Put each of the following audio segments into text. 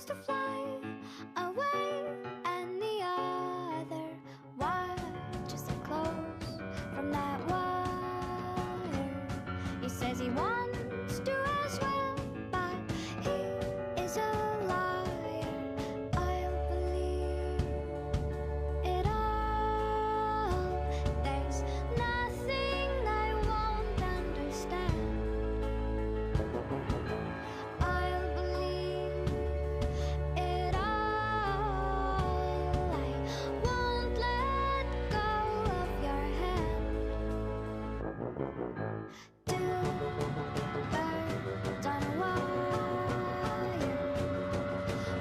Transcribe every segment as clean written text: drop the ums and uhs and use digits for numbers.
tries to fly away, and the other watches it close from that wire. He says he wants to as well, but he is a liar. I'll believe it all. There's nothing I won't understand. I'll believe it all. I won't let go of your hand. Two birds on a wire.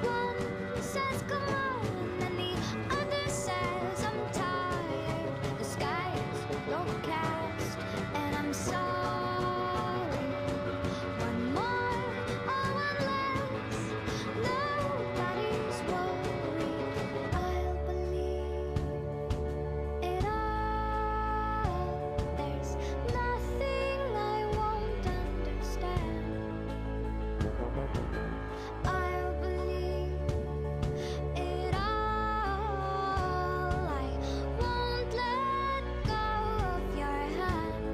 One says come on, and the other says I'm tired. The sky is overcast, and I'm sorry. One more or one less, nobody's worried. I'll believe it all. There's nothing I won't understand. I'll believe it all. I won't let go of your hand.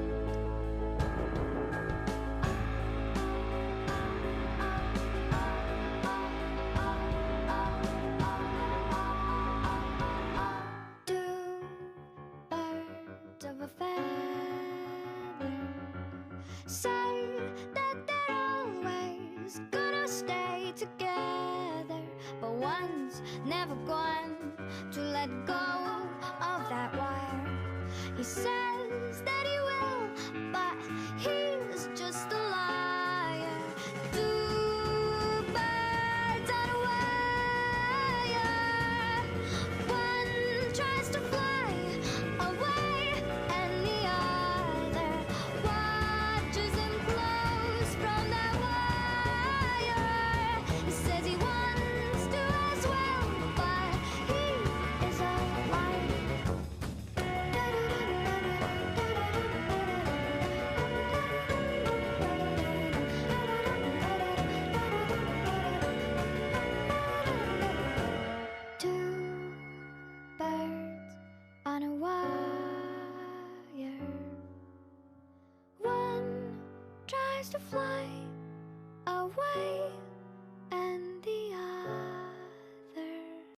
Two birds of a feather say that they're always gonna stay together, but one's never going to let go of that wire. He says that he will, but he's just a liar. Two birds on a wire. One tries to fly away, and the other watches him close from that wire. He says he wants to as well, but he is a liar. Two birds on a wire. One tries to fly away,